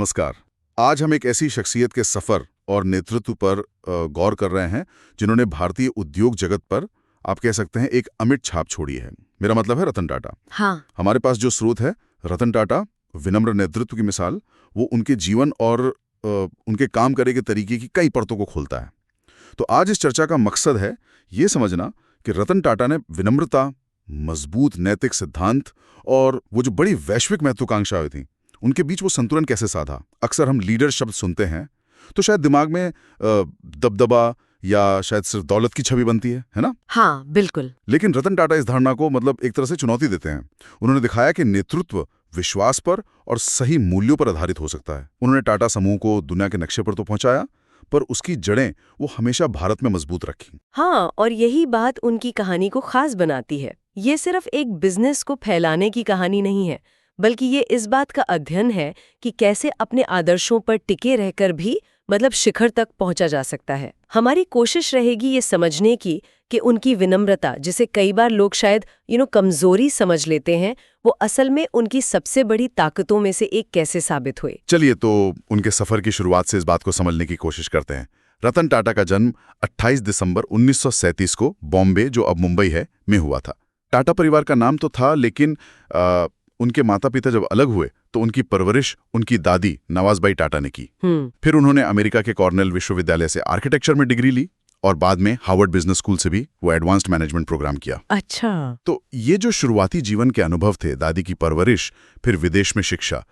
नमस्कार। आज हम एक ऐसी शख्सियत के सफर और नेतृत्व पर गौर कर रहे हैं जिन्होंने भारतीय उद्योग जगत पर आप कह सकते हैं एक अमिट छाप छोड़ी है। मेरा मतलब है रतन टाटा। हाँ। हमारे पास जो स्रोत है रतन टाटा विनम्र नेतृत्व की मिसाल, वो उनके जीवन और उनके काम करे के तरीके की कई परतों को खोलता है। तो आज इस चर्चा का मकसद है ये समझना कि रतन टाटा ने विनम्रता, मजबूत नैतिक सिद्धांत और वो जो बड़ी वैश्विक महत्वाकांक्षाएं थी उनके बीच वो संतुलन कैसे साधा। अक्सर हम लीडर शब्द सुनते हैं तो शायद दिमाग में दबदबा या शायद सिर्फ दौलत की छवि बनती है ना? हाँ, बिल्कुल। लेकिन रतन टाटा इस धारणा को एक तरह से चुनौती देते हैं। उन्होंने दिखाया कि नेतृत्व विश्वास पर और सही मूल्यों पर आधारित हो सकता है। उन्होंने टाटा समूह को दुनिया के नक्शे पर तो पहुंचाया, पर उसकी जड़ें वो हमेशा भारत में मजबूत रखी। हाँ, और यही बात उनकी कहानी को खास बनाती है। ये सिर्फ एक बिजनेस को फैलाने की कहानी नहीं है, बल्कि ये इस बात का अध्ययन है कि कैसे अपने आदर्शों पर टिके रहकर भी शिखर तक पहुंचा जा सकता है। हमारी कोशिश रहेगी ये समझने की कि उनकी विनम्रता, जिसे कई बार लोग शायद कमजोरी समझ लेते हैं, वो असल में उनकी सबसे बड़ी ताकतों में से एक कैसे साबित हुए। चलिए तो उनके सफर की शुरुआत से इस बात को समझने की कोशिश करते हैं। रतन टाटा का जन्म 28 दिसंबर 1937 को बॉम्बे, जो अब मुंबई है, में हुआ था। टाटा परिवार का नाम तो था, लेकिन उनके माता पिता जब अलग हुए तो उनकी परवरिश उनकी दादी नवाजबाई टाटा ने की। फिर उन्होंने अमेरिका के कॉर्नेल विश्वविद्यालय से आर्किटेक्चर में डिग्री ली और बाद में हार्वर्ड बिजनेस स्कूल से भी वो एडवांस्ड मैनेजमेंट प्रोग्राम किया। अच्छा। तो ये जो शुरुआती जीवन के अनुभव थे, दादी की परवरिश, फिर विदेश में शिक्षा,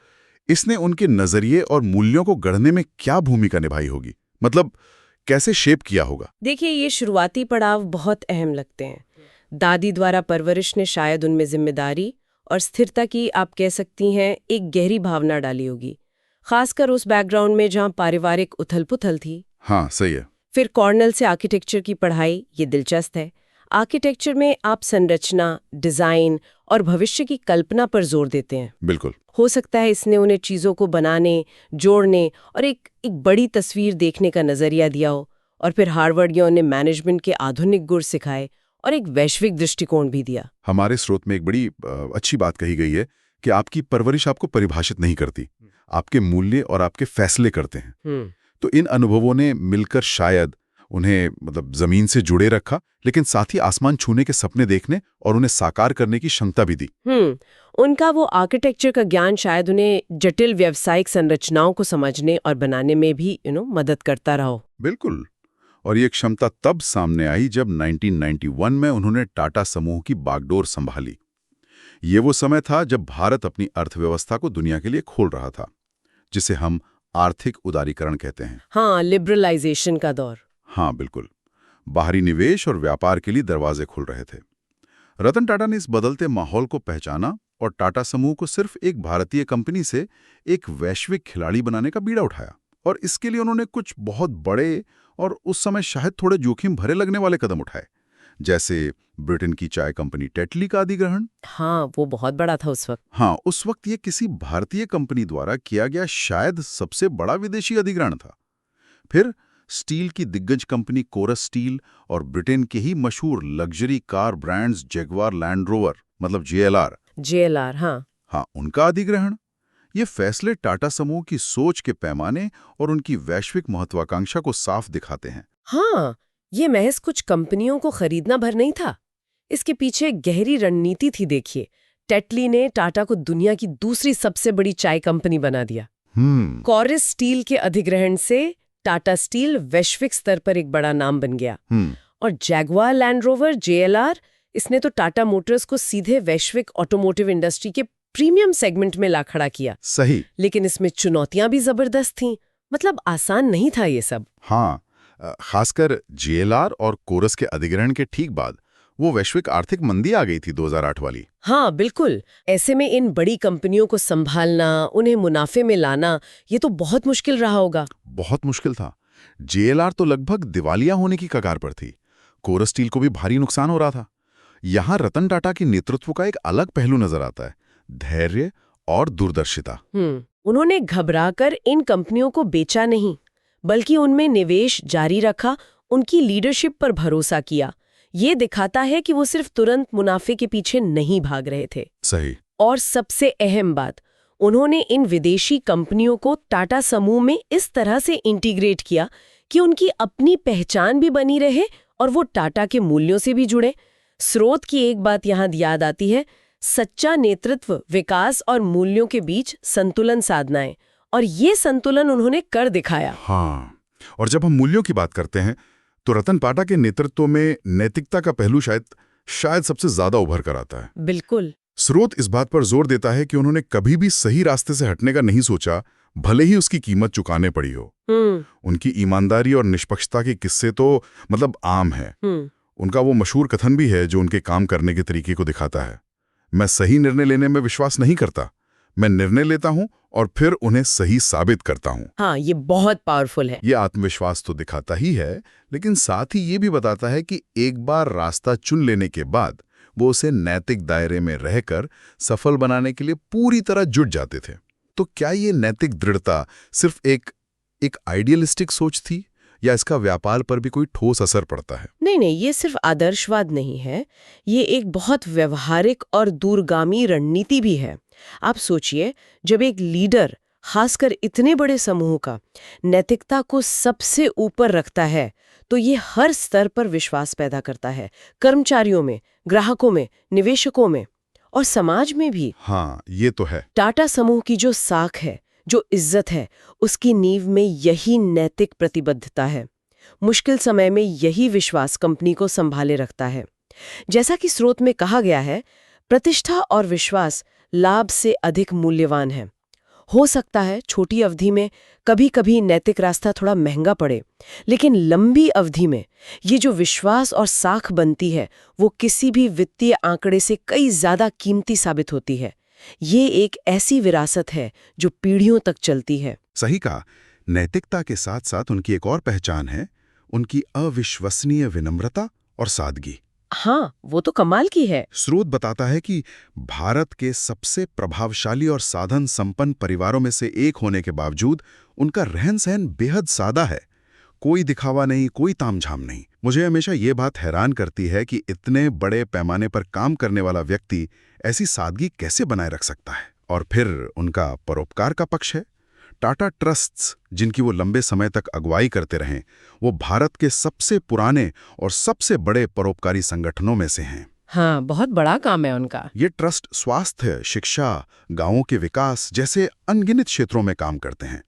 इसने उनके नजरिए और मूल्यों को गढ़ने में क्या भूमिका निभाई होगी? कैसे शेप किया होगा? देखिए, ये शुरुआती पड़ाव बहुत अहम लगते हैं। दादी द्वारा परवरिश ने शायद उनमें जिम्मेदारी और स्थिरता की, आप कह सकती हैं, एक गहरी भावना डाली होगी, खासकर उस बैकग्राउंड में जहां पारिवारिक उथल-पुथल थी। हाँ, सही है। फिर कॉर्नेल से आर्किटेक्चर की पढ़ाई, ये दिलचस्प है। आर्किटेक्चर में आप संरचना, डिजाइन और भविष्य की कल्पना पर जोर देते हैं। बिल्कुल। हो सकता है इसने उन्हें चीजों को बनाने, जोड़ने और एक बड़ी तस्वीर देखने का नजरिया दिया हो। और फिर हार्वर्ड या उन्हें मैनेजमेंट के आधुनिक गुण सिखाए और एक वैश्विक दृष्टिकोण भी दिया। हमारे स्रोत में एक बड़ी अच्छी बात कही गई है कि आपकी परवरिश आपको परिभाषित नहीं करती, आपके मूल्य और आपके फैसले करते हैं। तो इन अनुभवों ने मिलकर शायद उन्हें जमीन से जुड़े रखा, लेकिन साथ ही आसमान छूने के सपने देखने और उन्हें साकार करने की क्षमता भी दी। उनका वो आर्किटेक्चर का ज्ञान शायद उन्हें जटिल व्यावसायिक संरचनाओं को समझने और बनाने में भी मदद करता रहा। बिल्कुल। और ये क्षमता तब सामने आई जब 1991 में उन्होंने टाटा समूह की बागडोर संभाली। ये वो समय था जब भारत अपनी अर्थव्यवस्था को दुनिया के लिए खोल रहा था, जिसे हम आर्थिक उदारीकरण कहते हैं। हाँ, लिबरलाइजेशन का दौर। हाँ, बिल्कुल। बाहरी निवेश और व्यापार के लिए दरवाजे खुल रहे थे। रतन टाटा ने इस बदलते माहौल को पहचाना और टाटा समूह को सिर्फ एक भारतीय कंपनी से एक वैश्विक खिलाड़ी बनाने का बीड़ा उठाया। और इसके लिए उन्होंने कुछ बहुत बड़े और उस समय शायद थोड़े जोखिम भरे लगने वाले कदम उठाए, जैसे ब्रिटेन की चाय कंपनी टेटली का अधिग्रहण। हाँ, वो बहुत बड़ा था उस वक्त। हाँ, उस वक्त ये किसी भारतीय कंपनी द्वारा किया गया शायद सबसे बड़ा विदेशी अधिग्रहण था। फिर स्टील की दिग्गज कंपनी कोरस स्टील और ब्रिटेन के ही मशहूर luxury car brands Jaguar land rover, JLR, हाँ, उनका अधिग्रहण। ये फैसले टाटा समूह की सोच के पैमाने और उनकी वैश्विक महत्वाकांक्षा को साफ दिखाते हैं। हाँ, ये महज कुछ कंपनियों को खरीदना भर नहीं था, इसके पीछे एक गहरी रणनीति थी। देखिए, टेटली ने टाटा को दुनिया की दूसरी सबसे बड़ी चाय कंपनी बना दिया। कोरस स्टील के अधिग्रहण से टाटा स्टील वैश्विक स्तर पर एक बड़ा नाम बन गया। और जैगुआर लैंड रोवर, JLR, इसने तो टाटा मोटर्स को सीधे वैश्विक ऑटोमोटिव इंडस्ट्री के प्रीमियम सेगमेंट में ला खड़ा किया। सही। लेकिन इसमें चुनौतियां भी जबरदस्त थीं। आसान नहीं था ये सब। हाँ, खासकर JLR और कोरस के अधिग्रहण के ठीक बाद वो वैश्विक आर्थिक मंदी आ गई थी 2008 वाली। हाँ, बिल्कुल। ऐसे में इन बड़ी कंपनियों को संभालना, उन्हें मुनाफे में लाना, ये तो बहुत मुश्किल रहा होगा। बहुत मुश्किल था। JLR तो लगभग दिवालिया होने की कगार पर थी। कोरस स्टील को भी भारी नुकसान हो रहा था। यहाँ रतन टाटा के नेतृत्व का एक अलग पहलू नजर आता है, धैर्य और दूरदर्शिता। उन्होंने घबराकर इन कंपनियों को बेचा नहीं, बल्कि उनमें निवेश जारी रखा, उनकी लीडरशिप पर भरोसा किया। ये दिखाता है कि वो सिर्फ तुरंत मुनाफे के पीछे नहीं भाग रहे थे। सही। और सबसे अहम बात, उन्होंने इन विदेशी कंपनियों को टाटा समूह में इस तरह से इंटीग्रेट किया कि उनकी अपनी पहचान भी बनी रहे और वो टाटा के मूल्यों से भी जुड़े। स्रोत की एक बात यहाँ याद आती है, सच्चा नेतृत्व विकास और मूल्यों के बीच संतुलन साधना है, और ये संतुलन उन्होंने कर दिखाया। हाँ, और जब हम मूल्यों की बात करते हैं तो रतन टाटा के नेतृत्व में नैतिकता का पहलू शायद सबसे ज्यादा उभर कर आता है। बिल्कुल। स्रोत इस बात पर जोर देता है कि उन्होंने कभी भी सही रास्ते से हटने का नहीं सोचा, भले ही उसकी कीमत चुकाने पड़ी हो। उनकी ईमानदारी और निष्पक्षता के किस्से तो आम है। उनका वो मशहूर कथन भी है जो उनके काम करने के तरीके को दिखाता है, मैं सही निर्णय लेने में विश्वास नहीं करता, मैं निर्णय लेता हूं और फिर उन्हें सही साबित करता हूं। हाँ, ये बहुत पावरफुल है। ये आत्मविश्वास तो दिखाता ही है, लेकिन साथ ही ये भी बताता है कि एक बार रास्ता चुन लेने के बाद वो उसे नैतिक दायरे में रहकर सफल बनाने के लिए पूरी तरह जुट जाते थे। तो क्या ये नैतिक दृढ़ता सिर्फ एक आइडियलिस्टिक सोच थी या इसका व्यापार पर भी कोई ठोस असर पड़ता है? नहीं, ये सिर्फ आदर्शवाद नहीं है, ये एक बहुत व्यवहारिक और दूरगामी रणनीति भी है। आप सोचिए, जब एक लीडर खासकर इतने बड़े समूह का नैतिकता को सबसे ऊपर रखता है तो ये हर स्तर पर विश्वास पैदा करता है, कर्मचारियों में, ग्राहकों में, निवेशकों में और समाज में भी। हाँ, ये तो है। टाटा समूह की जो साख है, जो इज्जत है, उसकी नींव में यही नैतिक प्रतिबद्धता है। मुश्किल समय में यही विश्वास कंपनी को संभाले रखता है। जैसा कि स्रोत में कहा गया है, प्रतिष्ठा और विश्वास लाभ से अधिक मूल्यवान है। हो सकता है छोटी अवधि में कभी-कभी नैतिक रास्ता थोड़ा महंगा पड़े, लेकिन लंबी अवधि में ये जो विश्वास और साख बनती है वो किसी भी वित्तीय आंकड़े से कई ज्यादा कीमती साबित होती है। ये एक ऐसी विरासत है जो पीढ़ियों तक चलती है। सही कहा। नैतिकता के साथ साथ उनकी एक और पहचान है, उनकी अविश्वसनीय विनम्रता और सादगी। हाँ, वो तो कमाल की है। स्रोत बताता है कि भारत के सबसे प्रभावशाली और साधन संपन्न परिवारों में से एक होने के बावजूद उनका रहन सहन बेहद सादा है। कोई दिखावा नहीं, कोई तामझाम नहीं। मुझे हमेशा ये बात हैरान करती है कि इतने बड़े पैमाने पर काम करने वाला व्यक्ति ऐसी सादगी कैसे बनाए रख सकता है। और फिर उनका परोपकार का पक्ष है। टाटा ट्रस्ट्स, जिनकी वो लंबे समय तक अगुवाई करते रहे, वो भारत के सबसे पुराने और सबसे बड़े परोपकारी संगठनों में से हैं। हाँ, बहुत बड़ा काम है उनका। ये ट्रस्ट स्वास्थ्य, शिक्षा, गांवों के विकास जैसे अनगिनत क्षेत्रों में काम करते हैं।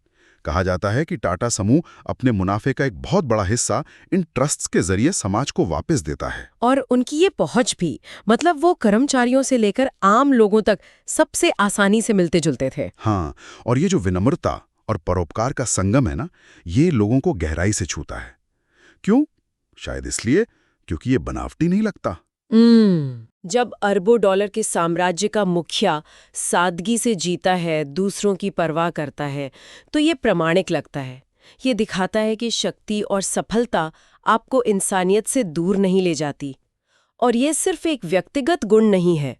कहा जाता है कि टाटा समूह अपने मुनाफे का एक बहुत बड़ा हिस्सा इन ट्रस्ट्स के जरिए समाज को वापस देता है। और उनकी ये पहुंच भी, मतलब वो कर्मचारियों से लेकर आम लोगों तक सबसे आसानी से मिलते जुलते थे। हाँ, और ये जो विनम्रता और परोपकार का संगम है ना, ये लोगों को गहराई से छूता है। क्यों? शायद इसलिए क्योंकि ये बनावटी नहीं लगता। जब अरबों डॉलर के साम्राज्य का मुखिया सादगी से जीता है, दूसरों की परवाह करता है, तो ये प्रामाणिक लगता है। ये दिखाता है कि शक्ति और सफलता आपको इंसानियत से दूर नहीं ले जाती। और ये सिर्फ एक व्यक्तिगत गुण नहीं है,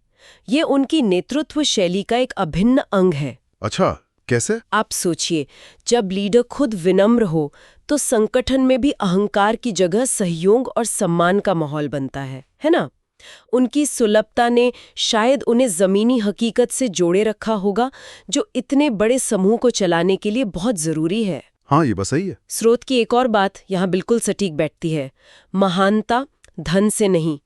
ये उनकी नेतृत्व शैली का एक अभिन्न अंग है। अच्छा, कैसे? आप सोचिए, जब लीडर खुद विनम्र हो तो संगठन में भी अहंकार की जगह सहयोग और सम्मान का माहौल बनता है ना? उनकी सुलभता ने शायद उन्हें जमीनी हकीकत से जोड़े रखा होगा, जो इतने बड़े समूह को चलाने के लिए बहुत जरूरी है। हाँ, ये बस सही है। स्रोत की एक और बात यहाँ बिल्कुल सटीक बैठती है। महानता धन से नहीं,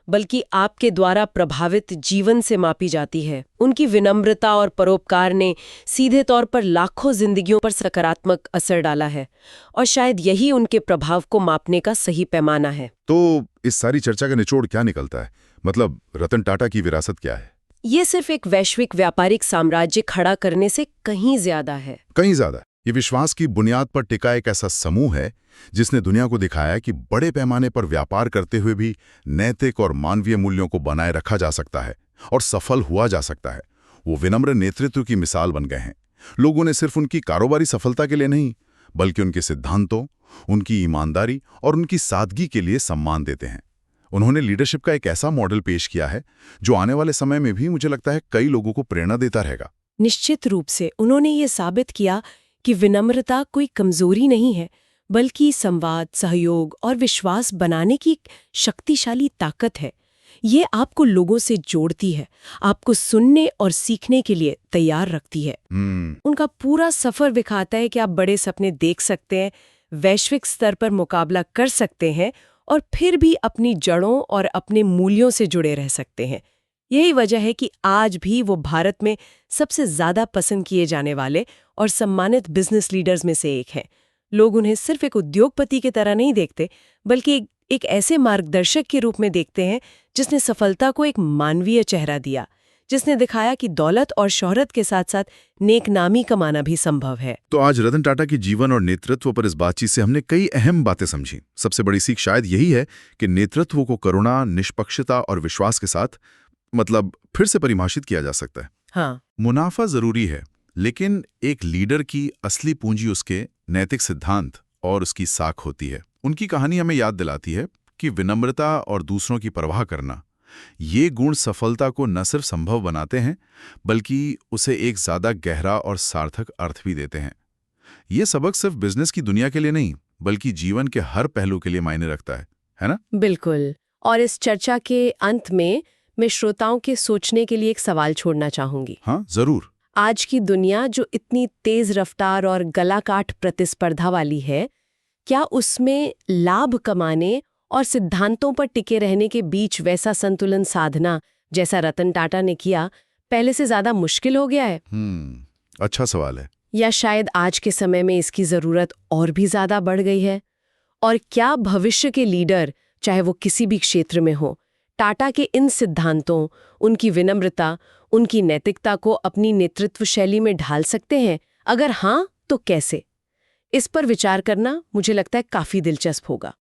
बल्कि आपके द्वारा प्रभावित जीवन से मापी जाती है। उनकी विनम्रता और परोपकार ने सीधे तौर पर लाखों जिंदगियों पर सकारात्मक असर डाला है, और शायद यही उनके प्रभाव को मापने का सही पैमाना है। तो इस सारी चर्चा का निचोड़ क्या निकलता है? मतलब रतन टाटा की विरासत क्या है? ये सिर्फ एक वैश्विक व्यापारिक साम्राज्य खड़ा करने से कहीं ज्यादा है। कहीं ज्यादा। ये विश्वास की बुनियाद पर टिका एक ऐसा समूह है जिसने दुनिया को दिखाया कि बड़े पैमाने पर व्यापार करते हुए भी नैतिक और मानवीय मूल्यों को बनाए रखा जा सकता है और सफल हुआ जा सकता है। वो विनम्र नेतृत्व की मिसाल बन गए हैं। लोगों ने सिर्फ उनकी कारोबारी सफलता के लिए नहीं, बल्कि उनके सिद्धांतों, उनकी ईमानदारी और उनकी सादगी के लिए सम्मान देते हैं। उन्होंने लीडरशिप का एक ऐसा मॉडल पेश किया है जो आने वाले समय में भी मुझे लगता है कई लोगों को प्रेरणा देता रहेगा। निश्चित रूप से उन्होंने ये साबित किया कि विनम्रता कोई कमजोरी नहीं है, बल्कि संवाद, सहयोग और विश्वास बनाने की शक्तिशाली ताकत है। ये आपको लोगों से जोड़ती है, आपको सुनने और सीखने के लिए तैयार रखती है। उनका पूरा सफर दिखाता है कि आप बड़े सपने देख सकते हैं, वैश्विक स्तर पर मुकाबला कर सकते हैं और फिर भी अपनी जड़ों और अपने मूल्यों से जुड़े रह सकते हैं। यही वजह है कि आज भी वो भारत में सबसे ज्यादा पसंद किए जाने वाले और सम्मानित बिजनेस लीडर्स में से एक हैं। लोग उन्हें सिर्फ एक उद्योगपति की तरह नहीं देखते, बल्कि एक ऐसे मार्गदर्शक के रूप में देखते हैं जिसने सफलता को एक मानवीय चेहरा दिया, जिसने दिखाया कि दौलत और शोहरत के साथ साथ नेक नामी कमाना भी संभव है। तो आज रतन टाटा की जीवन और नेतृत्व पर इस बातचीत से हमने कई अहम बातें समझी। सबसे बड़ी सीख शायद यही है कि नेतृत्व को करुणा, निष्पक्षता और विश्वास के साथ फिर से परिभाषित किया जा सकता है। हाँ, मुनाफा जरूरी है, लेकिन एक लीडर की असली पूंजी उसके नैतिक सिद्धांत और उसकी साख होती है। उनकी कहानी हमें याद दिलाती है कि विनम्रता और दूसरों की परवाह करना, ये गुण सफलता को न सिर्फ संभव बनाते हैं, बल्कि उसे एक ज्यादा गहरा और सार्थक अर्थ भी देते हैं। ये सबक सिर्फ बिजनेस की दुनिया के लिए नहीं, बल्कि जीवन के हर पहलू के लिए मायने रखता है ना? बिल्कुल। और इस चर्चा के अंत में मैं श्रोताओं के सोचने के लिए एक सवाल छोड़ना चाहूंगी। हाँ, जरूर। आज की दुनिया जो इतनी तेज रफ्तार और गलाकाट प्रतिस्पर्धा वाली है, क्या उसमें लाभ कमाने और सिद्धांतों पर टिके रहने के बीच वैसा संतुलन साधना, जैसा रतन टाटा ने किया, पहले से ज्यादा मुश्किल हो गया है? अच्छा सवाल है। या शायद आज के समय में इसकी जरूरत और भी ज्यादा बढ़ गई है? और क्या भविष्य के लीडर, चाहे वो किसी भी क्षेत्र में हो, टाटा के इन सिद्धांतों, उनकी विनम्रता, उनकी नैतिकता को अपनी नेतृत्व शैली में ढाल सकते हैं? अगर हाँ, तो कैसे? इस पर विचार करना मुझे लगता है काफी दिलचस्प होगा।